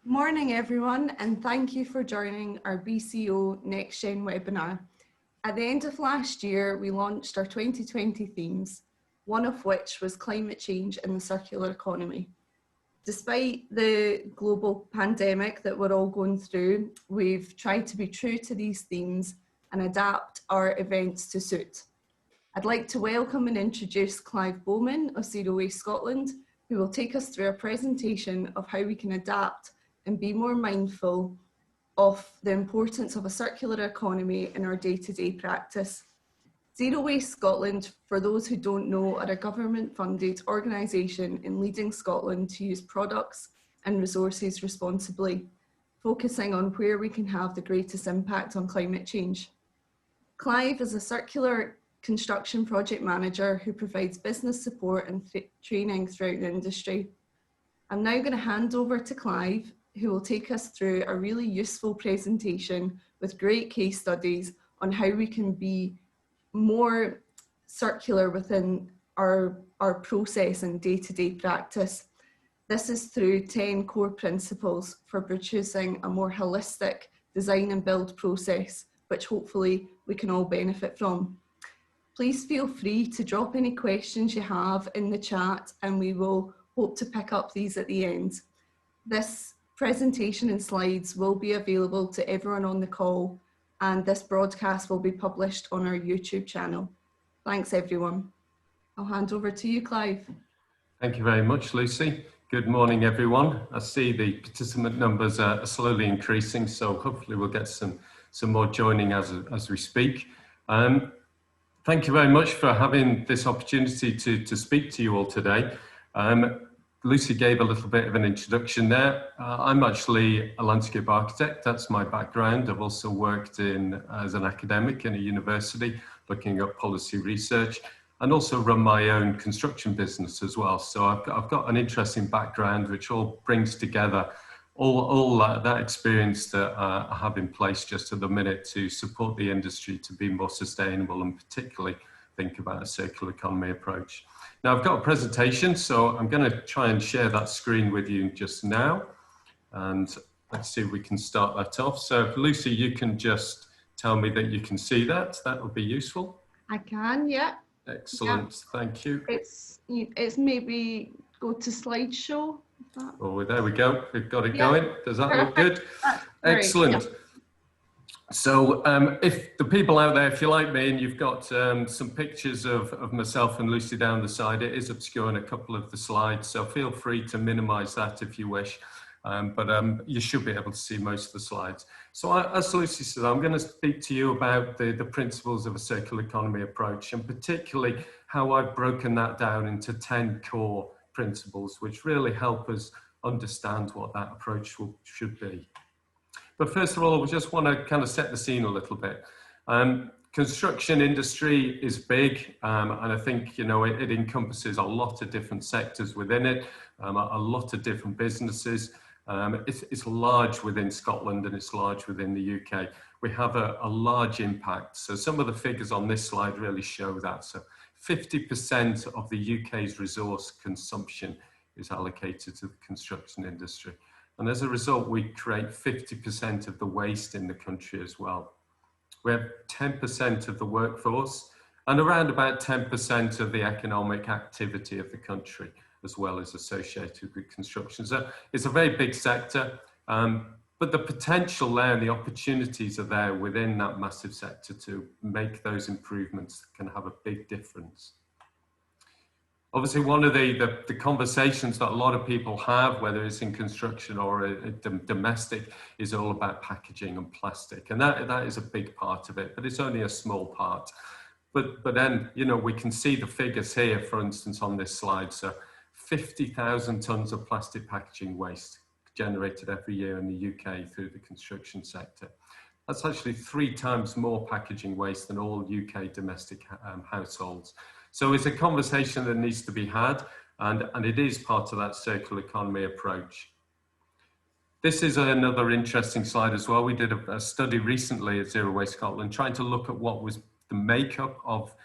Morning everyone, and thank you for joining our BCO Next Gen webinar. At the end of last year, we launched our 2020 themes, one of which was climate change and the circular economy. Despite the global pandemic that we're all going through, we've tried to be true to these themes and adapt our events to suit. I'd like to welcome and introduce Clive Bowman of Zero Waste Scotland, who will take us through a presentation of how we can adapt and be more mindful of the importance of a circular economy in our day-to-day practice. Zero Waste Scotland, for those who don't know, are a government-funded organisation in leading Scotland to use products and resources responsibly, focusing on where we can have the greatest impact on climate change. Clive is a circular construction project manager who provides business support and training throughout the industry. I'm now going to hand over to Clive, who will take us through a really useful presentation with great case studies on how we can be more circular within our process and day-to-day practice. This is through 10 core principles for producing a more holistic design and build process, which hopefully we can all benefit from. Please feel free to drop any questions you have in the chat, and we will hope to pick up these at the end. This presentation and slides will be available to everyone on the call, and this broadcast will be published on our YouTube channel. Thanks everyone. I'll hand over to you, Clive. Thank you very much, Lucy. Good morning, everyone. I see the participant numbers are slowly increasing, so hopefully we'll get some more joining as we speak. Thank you very much for having this opportunity to speak to you all today. Lucy gave a little bit of an introduction there. I'm actually a landscape architect. That's my background. I've also worked as an academic in a university, looking at policy research, and also run my own construction business as well. So I've got an interesting background, which all brings together all that experience that I have in place just at the minute to support the industry to be more sustainable and particularly think about a circular economy approach. Now I've got a presentation, so I'm going to try and share that screen with you just now. And let's see if we can start that off. So if Lucy, you can just tell me that you can see that. That would be useful. I can, yeah. Excellent, yeah. Thank you. It's maybe go to slideshow. Oh, there we go. We've got it going. Does that look good? Excellent. Yeah. So if the people out there, if you're like me and you've got some pictures of myself and Lucy down the side, it is obscuring a couple of the slides, so feel free to minimize that if you wish, but you should be able to see most of the slides. So as Lucy said, I'm going to speak to you about the principles of a circular economy approach, and particularly how I've broken that down into 10 core principles, which really help us understand what that approach should be. But first of all, we just want to kind of set the scene a little bit. Construction industry is big, and I think, you know, it encompasses a lot of different sectors within it, a lot of different businesses. It's large within Scotland and it's large within the UK. We have a large impact. So some of the figures on this slide really show that. So 50% of the UK's resource consumption is allocated to the construction industry. And as a result, we create 50% of the waste in the country as well. We have 10% of the workforce and around about 10% of the economic activity of the country, as well as associated with construction. So it's a very big sector, but the potential there and the opportunities are there within that massive sector to make those improvements that can have a big difference. Obviously, one of the conversations that a lot of people have, whether it's in construction or domestic, is all about packaging and plastic. And that is a big part of it, but it's only a small part. But then, you know, we can see the figures here, for instance, on this slide. So 50,000 tons of plastic packaging waste generated every year in the UK through the construction sector. That's actually 3 times more packaging waste than all UK domestic households. So it's a conversation that needs to be had, and it is part of that circular economy approach. This is another interesting slide as well. We did a study recently at Zero Waste Scotland trying to look at what was the makeup of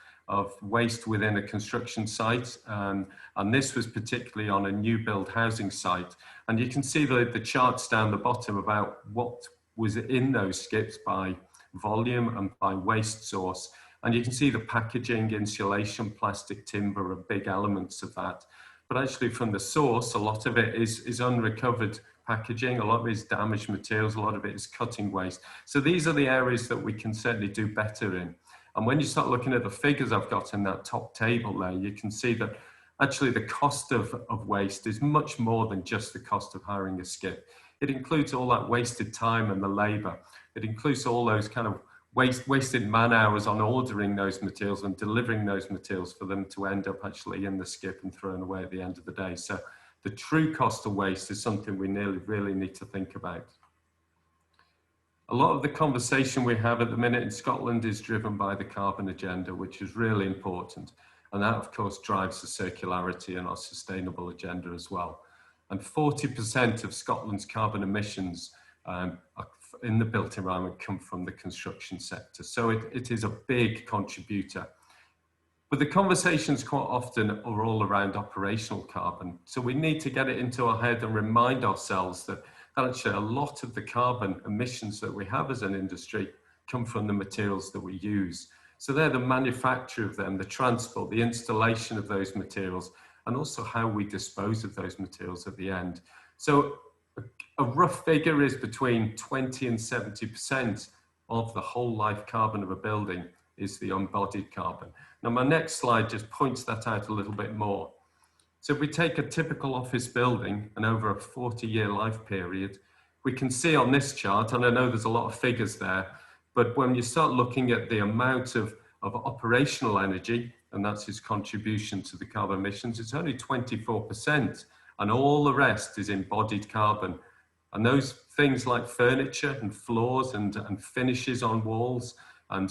waste within a construction site, and this was particularly on a new build housing site. And you can see the charts down the bottom about what was in those skips by volume and by waste source. And you can see the packaging, insulation, plastic, timber are big elements of that. But actually from the source, a lot of it is unrecovered packaging, a lot of it is damaged materials, a lot of it is cutting waste. So these are the areas that we can certainly do better in. And when you start looking at the figures I've got in that top table there, you can see that actually the cost of waste is much more than just the cost of hiring a skip. It includes all that wasted time and the labour. It includes all those kind of wasted man hours on ordering those materials and delivering those materials for them to end up actually in the skip and thrown away at the end of the day. So the true cost of waste is something we really need to think about. A lot of the conversation we have at the minute in Scotland is driven by the carbon agenda, which is really important. And that, of course, drives the circularity and our sustainable agenda as well. And 40% of Scotland's carbon emissions in the built environment come from the construction sector. So it is a big contributor. But the conversations quite often are all around operational carbon. So we need to get it into our head and remind ourselves that actually a lot of the carbon emissions that we have as an industry come from the materials that we use. So they're the manufacture of them, the transport, the installation of those materials, and also how we dispose of those materials at the end. So a rough figure is between 20 and 70% of the whole life carbon of a building is the embodied carbon. Now my next slide just points that out a little bit more. So if we take a typical office building and over a 40-year life period, we can see on this chart, and I know there's a lot of figures there, but when you start looking at the amount of operational energy, and that's its contribution to the carbon emissions, it's only 24%, and all the rest is embodied carbon. And those things like furniture and floors and finishes on walls and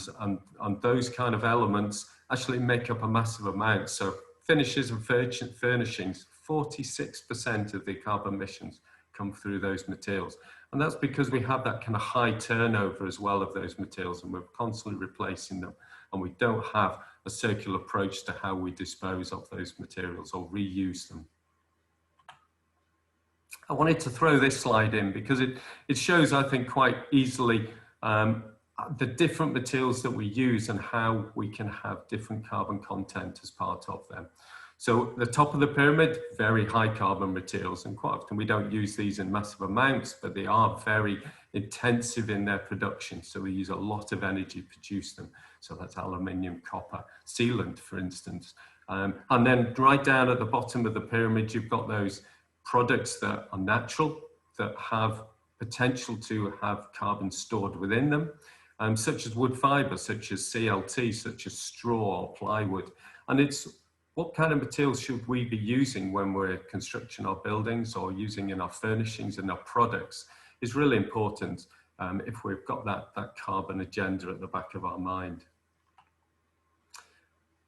those kind of elements actually make up a massive amount. So finishes and furnishings, 46% of the carbon emissions come through those materials. And that's because we have that kind of high turnover as well of those materials, and we're constantly replacing them. And we don't have a circular approach to how we dispose of those materials or reuse them. I wanted to throw this slide in because it shows, I think, quite easily the different materials that we use and how we can have different carbon content as part of them. So the top of the pyramid, very high carbon materials, and quite often we don't use these in massive amounts, but they are very intensive in their production. So we use a lot of energy to produce them. So that's aluminium, copper, sealant, for instance. And then right down at the bottom of the pyramid, you've got those products that are natural, that have potential to have carbon stored within them, such as wood fiber, such as CLT, such as straw or plywood. And it's what kind of materials should we be using when we're constructing our buildings or using in our furnishings and our products is really important if we've got that carbon agenda at the back of our mind.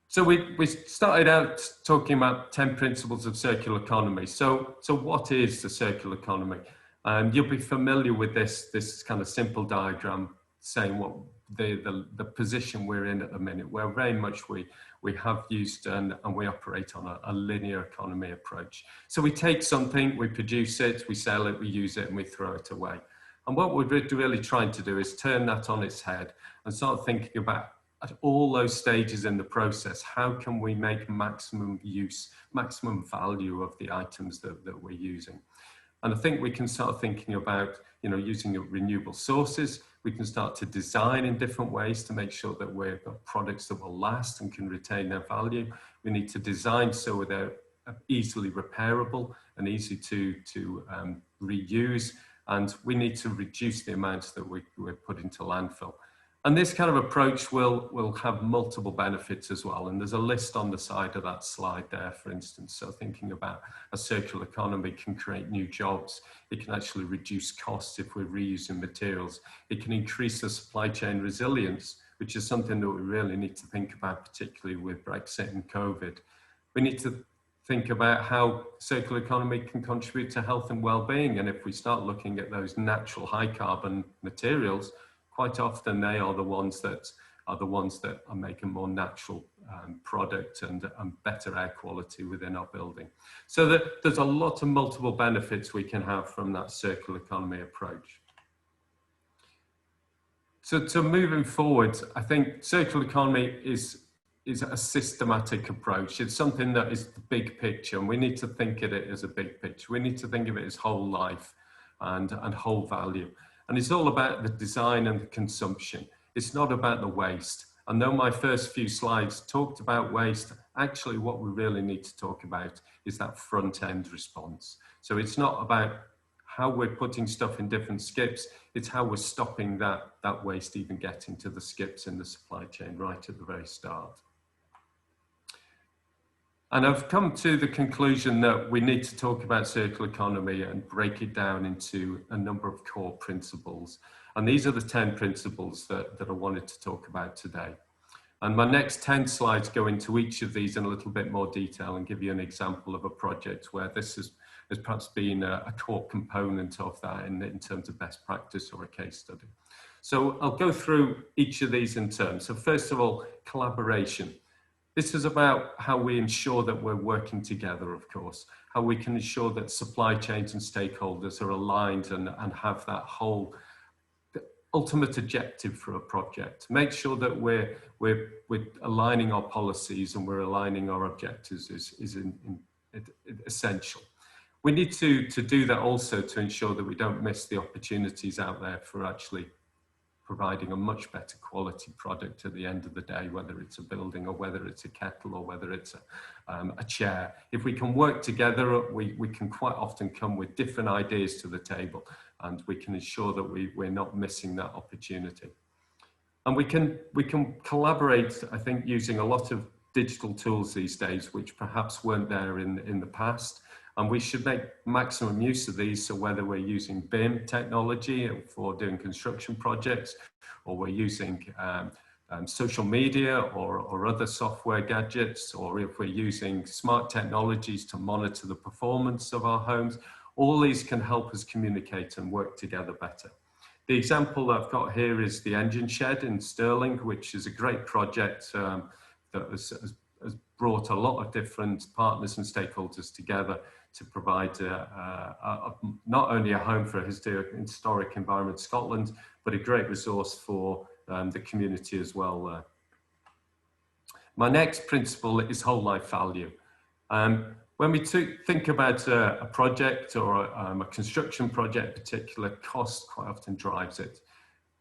So we started out talking about 10 principles of circular economy. So what is the circular economy? You'll be familiar with this kind of simple diagram saying what the position we're in at the minute, where very much we have used and we operate on a linear economy approach. So we take something, we produce it, we sell it, we use it, and we throw it away. And what we're really trying to do is turn that on its head and start thinking about at all those stages in the process, how can we make maximum use, maximum value of the items that we're using? And I think we can start thinking about, using renewable sources. We can start to design in different ways to make sure that we've got products that will last and can retain their value. We need to design so they're easily repairable and easy to reuse. And we need to reduce the amounts that we put into landfill. And this kind of approach will have multiple benefits as well. And there's a list on the side of that slide there, for instance. So thinking about a circular economy can create new jobs. It can actually reduce costs if we're reusing materials. It can increase the supply chain resilience, which is something that we really need to think about, particularly with Brexit and COVID. We need to think about how circular economy can contribute to health and well-being. And if we start looking at those natural high carbon materials, quite often they are the ones that are making more natural product and better air quality within our building. So that there's a lot of multiple benefits we can have from that circular economy approach. So moving forward, I think circular economy is a systematic approach. It's something that is the big picture, and we need to think of it as a big picture. We need to think of it as whole life and whole value. And it's all about the design and the consumption. It's not about the waste. And though my first few slides talked about waste, actually what we really need to talk about is that front end response. So it's not about how we're putting stuff in different skips, it's how we're stopping that waste even getting to the skips in the supply chain right at the very start. And I've come to the conclusion that we need to talk about circular economy and break it down into a number of core principles. And these are the 10 principles that I wanted to talk about today. And my next 10 slides go into each of these in a little bit more detail and give you an example of a project where this has perhaps been a core component of that in terms of best practice or a case study. So I'll go through each of these in turn. So first of all, collaboration. This is about how we ensure that we're working together, of course, how we can ensure that supply chains and stakeholders are aligned and have that whole ultimate objective for a project. Make sure that we're aligning our policies and we're aligning our objectives is essential. We need to do that also to ensure that we don't miss the opportunities out there for actually providing a much better quality product at the end of the day, whether it's a building or whether it's a kettle or whether it's a chair. If we can work together, we can quite often come with different ideas to the table, and we can ensure that we're not missing that opportunity. And we can collaborate, I think, using a lot of digital tools these days, which perhaps weren't there in the past. And we should make maximum use of these. So whether we're using BIM technology for doing construction projects, or we're using social media or other software gadgets, or if we're using smart technologies to monitor the performance of our homes, all these can help us communicate and work together better. The example I've got here is the engine shed in Stirling, which is a great project that has brought a lot of different partners and stakeholders together to provide not only a home for a historic environment Scotland, but a great resource for the community as well. My next principle is whole life value. When we think about a project or a construction project, particular cost quite often drives it.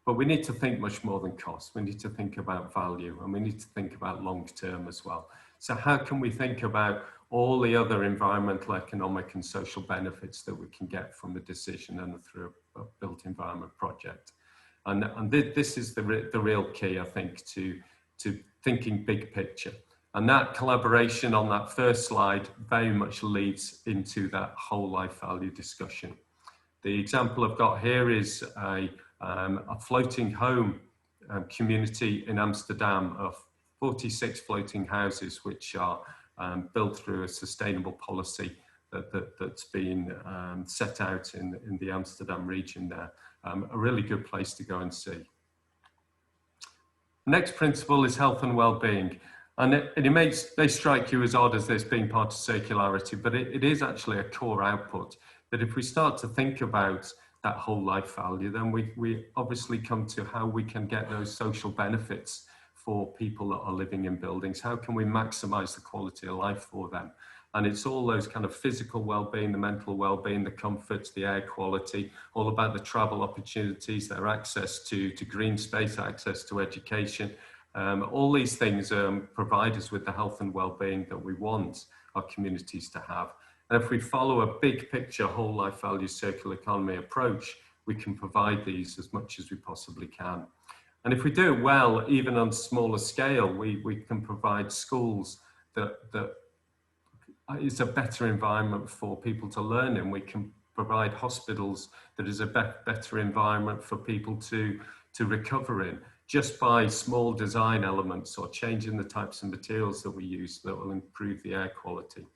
But we need to think much more than cost. We need to think about value, and we need to think about long term as well. So how can we think about all the other environmental, economic and social benefits that we can get from a decision and through a built environment project? And this is the real key, I think, to thinking big picture. And that collaboration on that first slide very much leads into that whole life value discussion. The example I've got here is a floating home community in Amsterdam of 46 floating houses, which are built through a sustainable policy that's been set out in the Amsterdam region there. A really good place to go and see. Next principle is health and well-being. And it may strike you as odd as this being part of circularity, but it is actually a core output. That if we start to think about that whole life value, then we obviously come to how we can get those social benefits for people that are living in buildings. How can we maximize the quality of life for them? And it's all those kind of physical well-being, the mental well-being, the comforts, the air quality, all about the travel opportunities, their access to green space, access to education. All these things provide us with the health and well-being that we want our communities to have. And if we follow a big picture, whole life value, circular economy approach, we can provide these as much as we possibly can. And if we do it well, even on smaller scale, we can provide schools that is a better environment for people to learn in. We can provide hospitals that is a better environment for people to recover in, just by small design elements or changing the types of materials that we use that will improve the air quality.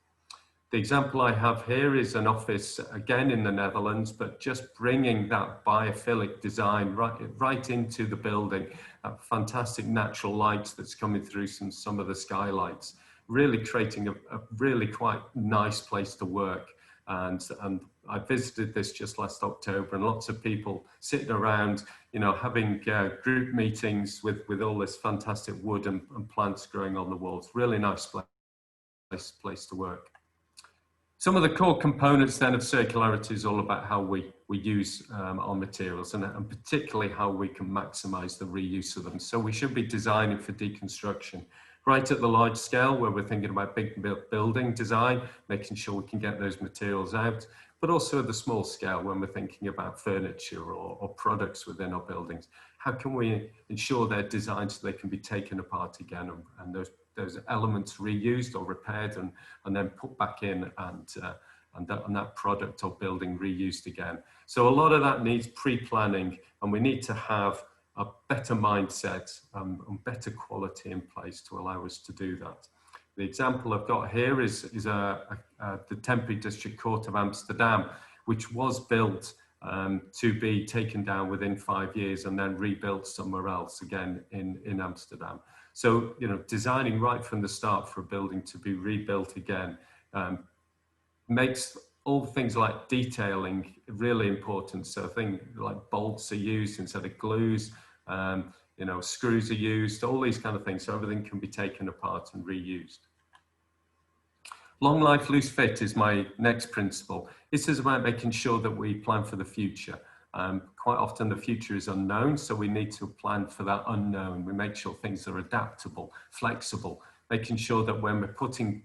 The example I have here is an office, again in the Netherlands, but just bringing that biophilic design right into the building, that fantastic natural light that's coming through some of the skylights, really creating a really quite nice place to work. And I visited this just last October, and lots of people sitting around, you know, having group meetings with all this fantastic wood and plants growing on the walls. Really nice place to work. Some of the core components then of circularity is all about how we use our materials, and particularly how we can maximize the reuse of them. So we should be designing for deconstruction right at the large scale, where we're thinking about big building design, making sure we can get those materials out, but also at the small scale when we're thinking about furniture or products within our buildings. How can we ensure they're designed so they can be taken apart again, and those elements reused or repaired and then put back in, and that product or building reused again. So a lot of that needs pre-planning, and we need to have a better mindset and better quality in place to allow us to do that. The example I've got here is the Temporary District Court of Amsterdam, which was built to be taken down within 5 years and then rebuilt somewhere else, again in Amsterdam. So, you know, designing right from the start for a building to be rebuilt again makes all things like detailing really important. So things like bolts are used instead of glues, you know, screws are used, all these kind of things, so everything can be taken apart and reused. Long life, loose fit is my next principle. This is about making sure that we plan for the future. Quite often the future is unknown, so we need to plan for that unknown. We make sure things are adaptable, flexible, making sure that when we're putting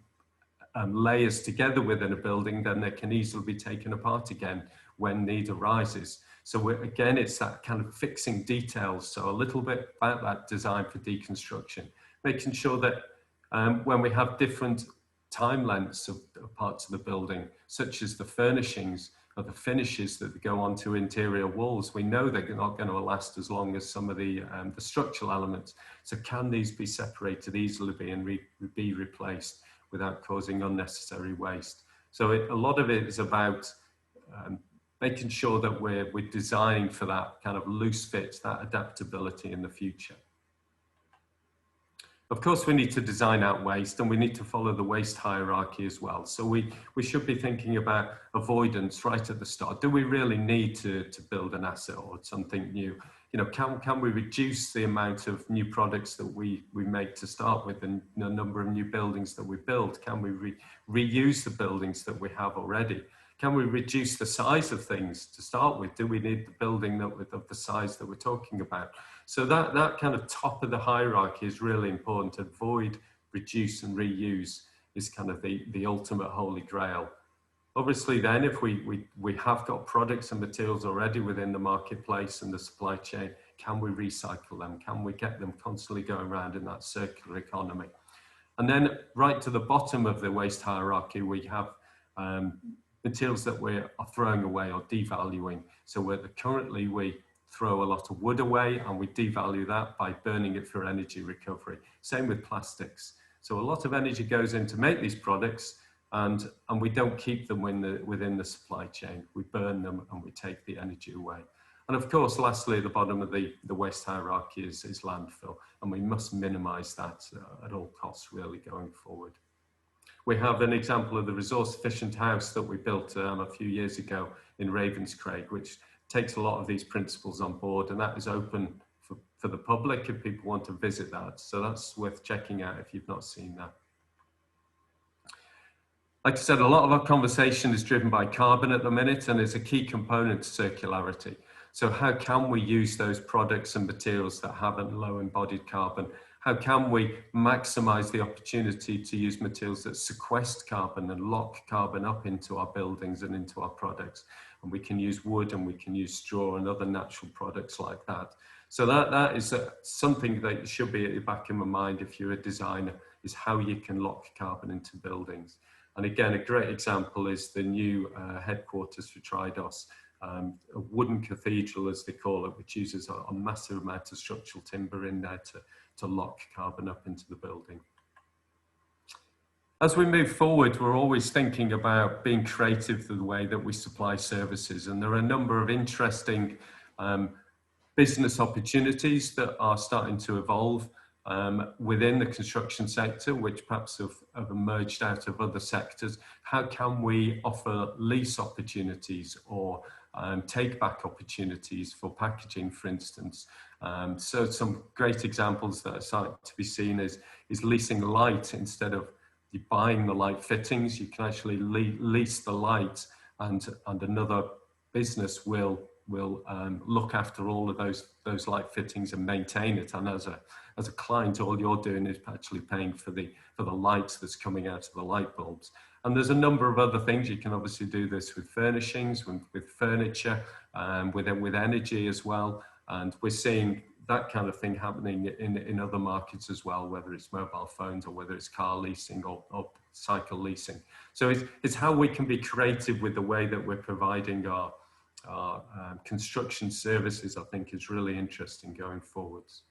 layers together within a building, then they can easily be taken apart again when need arises. So again, it's that kind of fixing details. So a little bit about that design for deconstruction, making sure that when we have different time lengths of parts of the building, such as the furnishings or the finishes that go onto interior walls, we know they're not going to last as long as some of the structural elements. So can these be separated easily and be replaced without causing unnecessary waste? So a lot of it is about making sure that we're designing for that kind of loose fit, that adaptability in the future. Of course, we need to design out waste, and we need to follow the waste hierarchy as well. So we should be thinking about avoidance right at the start. Do we really need to build an asset or something new? You know, can we reduce the amount of new products that we make to start with, and the number of new buildings that we build? Can we reuse the buildings that we have already? Can we reduce the size of things to start with? Do we need the building of the size that we're talking about? So that kind of top of the hierarchy is really important. Avoid, reduce and reuse is kind of the ultimate holy grail. Obviously then, if we have got products and materials already within the marketplace and the supply chain, can we recycle them? Can we get them constantly going around in that circular economy? And then right to the bottom of the waste hierarchy, we have materials that we are throwing away or devaluing. So currently we throw a lot of wood away, and we devalue that by burning it for energy recovery. Same with plastics. So a lot of energy goes in to make these products, and we don't keep them within the supply chain. We burn them and we take the energy away. And of course, lastly, at the bottom of the waste hierarchy is landfill, and we must minimize that at all costs, really, going forward. We have an example of the resource efficient house that we built a few years ago in Ravenscraig, which takes a lot of these principles on board, and that is open for the public if people want to visit that. So that's worth checking out if you've not seen that. Like I said, a lot of our conversation is driven by carbon at the minute, and it's a key component to circularity. So how can we use those products and materials that have a low embodied carbon? How can we maximize the opportunity to use materials that sequester carbon and lock carbon up into our buildings and into our products? And we can use wood, and we can use straw and other natural products like that. So that is something that should be at the back of my mind if you're a designer, is how you can lock carbon into buildings. And again, a great example is the new headquarters for Tridos, a wooden cathedral, as they call it, which uses a massive amount of structural timber in there to lock carbon up into the building. As we move forward, we're always thinking about being creative to the way that we supply services, and there are a number of interesting business opportunities that are starting to evolve within the construction sector, which perhaps have emerged out of other sectors. How can we offer lease opportunities or take back opportunities for packaging, for instance? So some great examples that are starting to be seen is leasing light. Instead of you buying the light fittings, you can actually lease the light, and another business will look after all of those light fittings and maintain it. And as a client, all you're doing is actually paying for the lights that's coming out of the light bulbs. And there's a number of other things. You can obviously do this with furnishings, with furniture, with energy as well. And we're seeing that kind of thing happening in other markets as well, whether it's mobile phones or whether it's car leasing or cycle leasing. So it's how we can be creative with the way that we're providing our construction services, I think, is really interesting going forwards.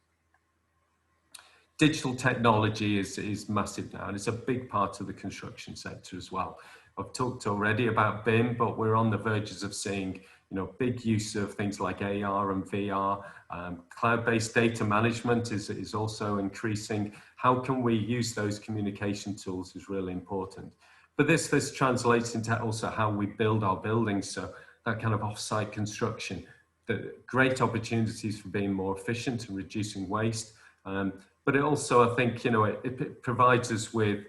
Digital technology is massive now, and it's a big part of the construction sector as well. I've talked already about BIM, but we're on the verges of seeing, big use of things like AR and VR. Cloud-based data management is also increasing. How can we use those communication tools is really important. But this translates into also how we build our buildings. So that kind of off-site construction, the great opportunities for being more efficient and reducing waste. But it also, I think, it provides us with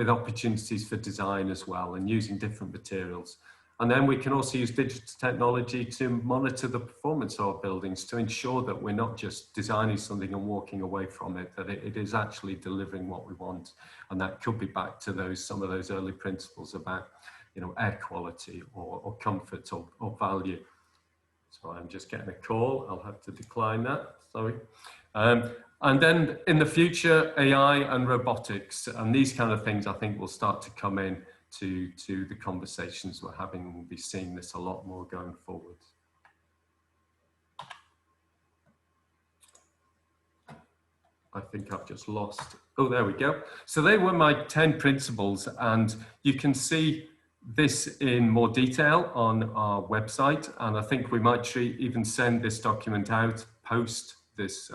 opportunities for design as well, and using different materials. And then we can also use digital technology to monitor the performance of our buildings, to ensure that we're not just designing something and walking away from it, that it is actually delivering what we want. And that could be back to some of those early principles about, air quality or comfort or value. So I'm just getting a call. I'll have to decline that. Sorry. And then in the future, AI and robotics and these kind of things, I think, will start to come in to the conversations we're having. We'll be seeing this a lot more going forward. I think I've just lost. Oh, there we go. So they were my 10 principles, and you can see this in more detail on our website. And I think we might even send this document out post this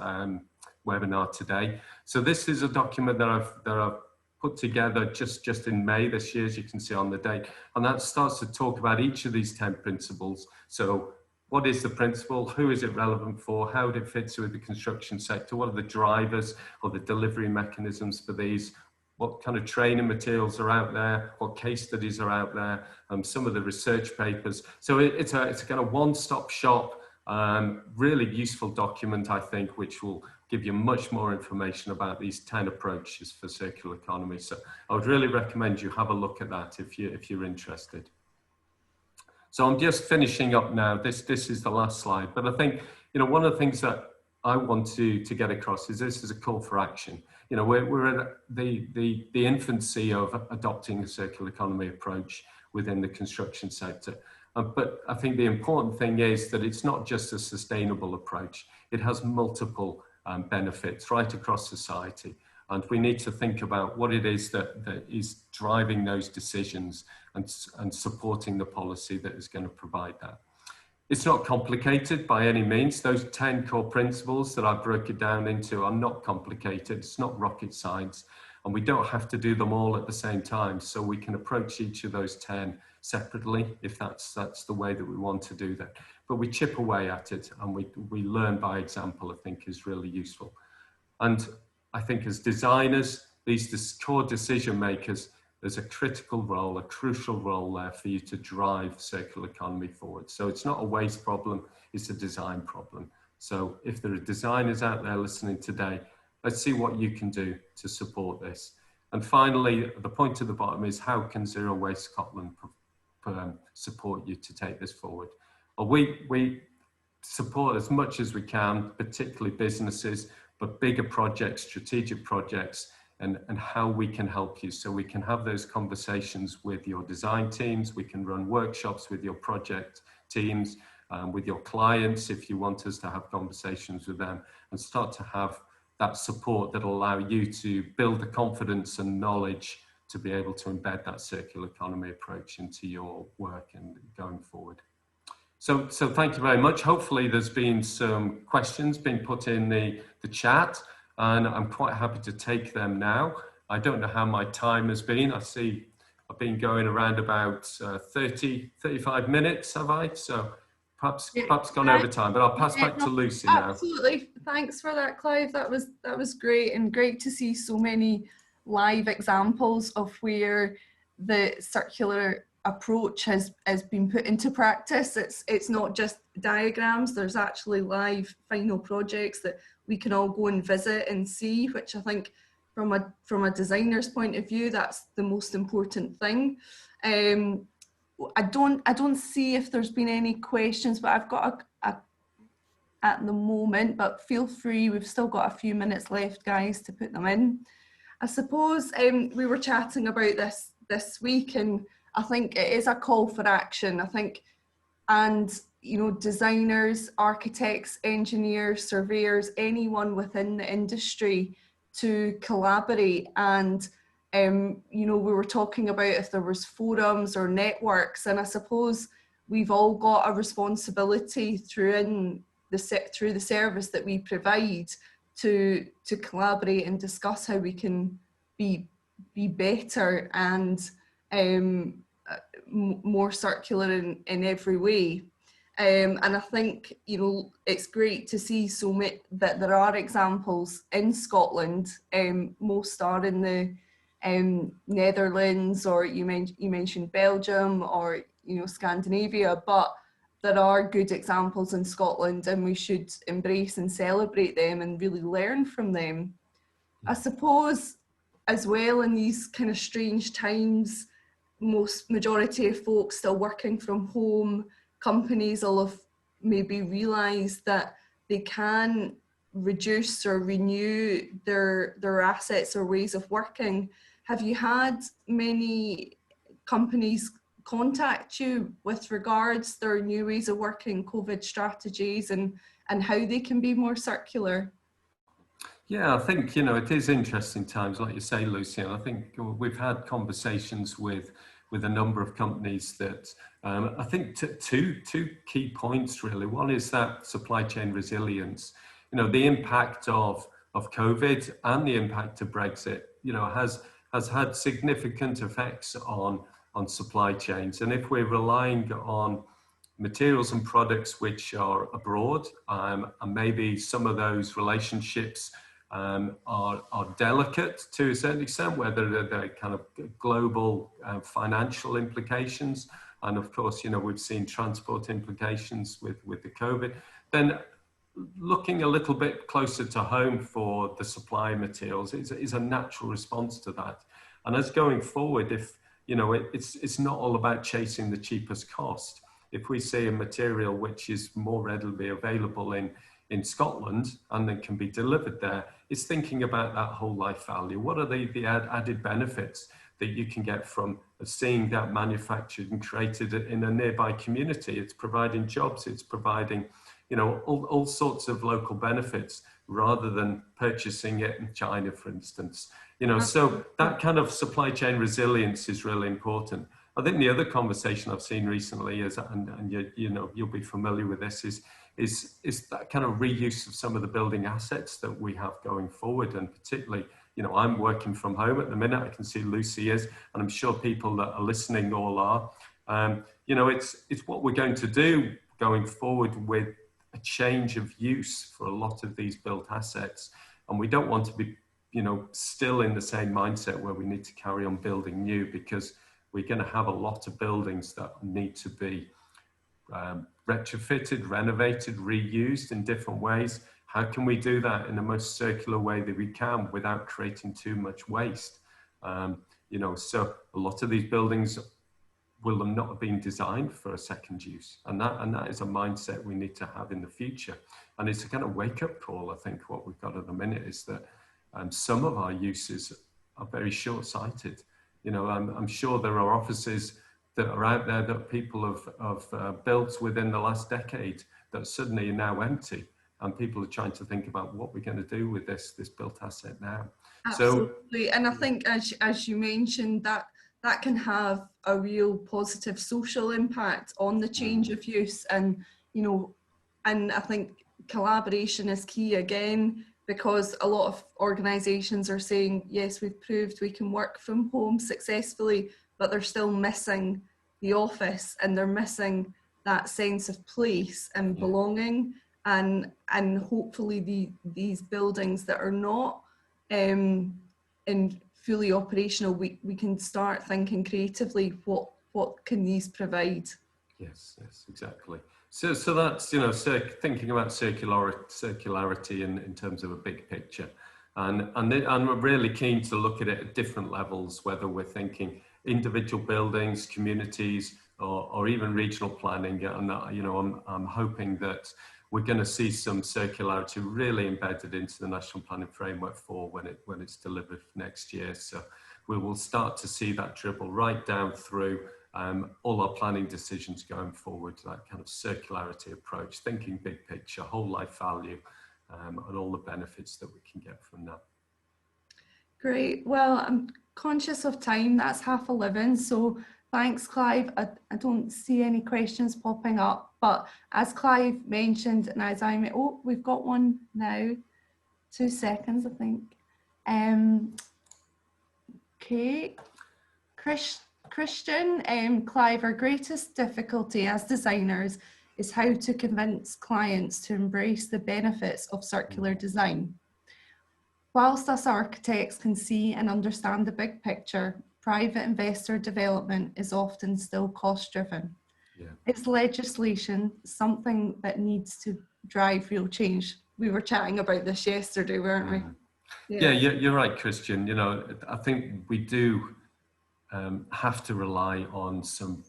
webinar today. So this is a document that I've put together just in May this year, as you can see on the date, and that starts to talk about each of these 10 principles. So what is the principle? Who is it relevant for? How it fits with the construction sector? What are the drivers or the delivery mechanisms for these? What kind of training materials are out there? What case studies are out there? Some of the research papers. So it's a kind of one-stop shop, really useful document, I think, which will give you much more information about these 10 approaches for circular economy. So I would really recommend you have a look at that if you're interested. So I'm just finishing up now. This is the last slide, but I think, one of the things that I want to get across is this is a call for action. We're at the infancy of adopting a circular economy approach within the construction sector. But I think the important thing is that it's not just a sustainable approach. It has multiple benefits right across society. And we need to think about what it is that is driving those decisions and supporting the policy that is going to provide that. It's not complicated by any means. Those 10 core principles that I broke it down into are not complicated. It's not rocket science. And we don't have to do them all at the same time. So we can approach each of those 10 separately if that's the way that we want to do that. But we chip away at it and we learn by example, I think, is really useful. And I think as designers, these core decision makers, there's a critical role, a crucial role there for you to drive circular economy forward. So it's not a waste problem, it's a design problem. So if there are designers out there listening today, let's see what you can do to support this. And finally, the point at the bottom is, how can Zero Waste Scotland support you to take this forward? Well, we support as much as we can, particularly businesses, but bigger projects, strategic projects, and how we can help you. So we can have those conversations with your design teams, we can run workshops with your project teams, with your clients if you want us to have conversations with them, and start to have that support that will allow you to build the confidence and knowledge to be able to embed that circular economy approach into your work and going forward. So thank you very much. Hopefully there's been some questions being put in the chat, and I'm quite happy to take them now. I don't know how my time has been. I see I've been going around about 35 minutes, have I? So perhaps gone over time, but I'll pass back to Lucy now. Absolutely. Thanks for that, Clive. That was great, and great to see so many live examples of where the circular approach has been put into practice. It's not just diagrams, there's actually live final projects that we can all go and visit and see, which I think from a designer's point of view, that's the most important thing. I don't see if there's been any questions, but I've got a at the moment, but feel free, we've still got a few minutes left, guys, to put them in. I suppose we were chatting about this week, and I think it is a call for action, I think, and you know, designers, architects, engineers, surveyors, anyone within the industry to collaborate. And you know, we were talking about if there was forums or networks, and I suppose we've all got a responsibility through the service that we provide to collaborate and discuss how we can be better and more circular in every way. And I think, you know, it's great to see so many that there are examples in Scotland. Most are in the Netherlands, or you mentioned Belgium, or you know, Scandinavia, but there are good examples in Scotland, and we should embrace and celebrate them and really learn from them. I suppose as well, in these kind of strange times, majority of folks still working from home, companies will have maybe realised that they can reduce or renew their assets or ways of working. Have you had many companies contact you with regards to their new ways of working, COVID strategies, and how they can be more circular? Yeah, I think, you know, it is interesting times, like you say, Lucy, and I think we've had conversations with a number of companies that I think two key points really. One is that supply chain resilience. You know, the impact of COVID and the impact of Brexit, you know, has had significant effects on supply chains. And if we're relying on materials and products which are abroad, and maybe some of those relationships are delicate to a certain extent, whether they're kind of global financial implications, and of course, you know, we've seen transport implications with the COVID, then looking a little bit closer to home for the supply materials is a natural response to that. And as going forward, if you know, it's not all about chasing the cheapest cost. If we see a material which is more readily available in Scotland and then can be delivered there, it's thinking about that whole life value. What are the added benefits that you can get from seeing that manufactured and created in a nearby community? It's providing jobs, it's providing, you know, all sorts of local benefits rather than purchasing it in China, for instance. You know, so that kind of supply chain resilience is really important. I think the other conversation I've seen recently is, and you know, you'll be familiar with this, is that kind of reuse of some of the building assets that we have going forward. And particularly, you know, I'm working from home at the minute. I can see Lucy is, and I'm sure people that are listening all are. You know, it's what we're going to do going forward with a change of use for a lot of these built assets. And we don't want to be, you know, still in the same mindset where we need to carry on building new, because we're going to have a lot of buildings that need to be retrofitted, renovated, reused in different ways. How can we do that in the most circular way that we can without creating too much waste? You know, so a lot of these buildings will not have been designed for a second use, and that is a mindset we need to have in the future. And it's a kind of wake-up call. I think what we've got at the minute is that some of our uses are very short-sighted. You know, I'm sure there are offices that are out there that people have built within the last decade that suddenly are now empty. and people are trying to think about what we're going to do with this built asset now. Absolutely. So, and I think as you mentioned, that can have a real positive social impact on the change of use, and and I think collaboration is key again, because a lot of organisations are saying, yes, we've proved we can work from home successfully, but they're still missing the office, and they're missing that sense of place and belonging, and hopefully these buildings that are not in fully operational, we can start thinking creatively, what can these provide? Yes, exactly. So that's, thinking about circularity in terms of a big picture, and we're really keen to look at it at different levels, whether we're thinking individual buildings, communities, or even regional planning. And I'm hoping that we're going to see some circularity really embedded into the National Planning Framework 4 when it's delivered next year. So we will start to see that dribble right down through all our planning decisions going forward, that kind of circularity approach, thinking big picture, whole life value, and all the benefits that we can get from that. Great. Well, I'm conscious of time. That's 11:30. So thanks, Clive. I don't see any questions popping up, but as Clive mentioned, and as we've got one now. 2 seconds, I think. Okay. Christian, Clive, our greatest difficulty as designers is how to convince clients to embrace the benefits of circular design. Whilst us architects can see and understand the big picture, private investor development is often still cost-driven. Is legislation something that needs to drive real change? We were chatting about this yesterday, weren't we? Yeah, you're right, Christian. I think we do have to rely on some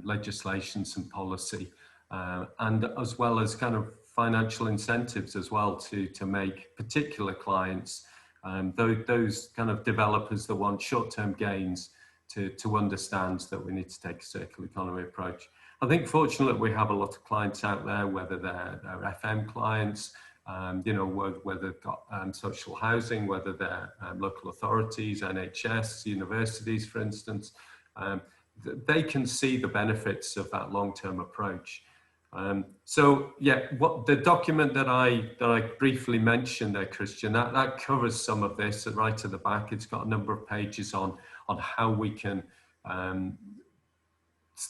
legislation, some policy, and as well as kind of financial incentives as well to make particular clients, those kind of developers that want short-term gains, to understand that we need to take a circular economy approach. I think fortunately we have a lot of clients out there, whether they're FM clients, whether they've got social housing, whether they're local authorities, NHS, universities, for instance. They can see the benefits of that long-term approach. What the document that I briefly mentioned there, Christian, that covers some of this right at the back. It's got a number of pages on how we can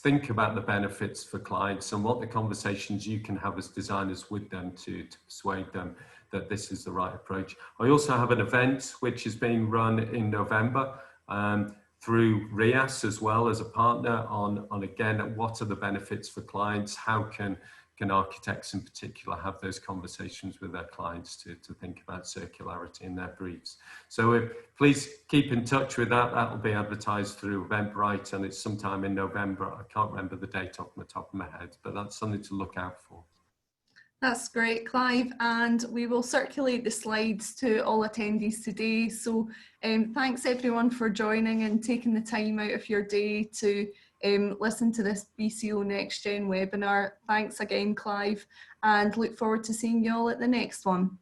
think about the benefits for clients and what the conversations you can have as designers with them to persuade them that this is the right approach. I also have an event which is being run in November through RIAS as well as a partner on again, what are the benefits for clients? How can architects in particular have those conversations with their clients to think about circularity in their briefs? So please keep in touch with that. That'll be advertised through Eventbrite, and it's sometime in November. I can't remember the date off the top of my head, but that's something to look out for. That's great, Clive, and we will circulate the slides to all attendees today. So thanks everyone for joining and taking the time out of your day to listen to this BCO Next Gen webinar. Thanks again, Clive, and look forward to seeing you all at the next one.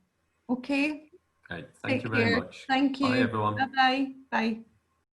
Okay? Great, thank you very much. Thank you. Bye, everyone. Bye-bye. Bye.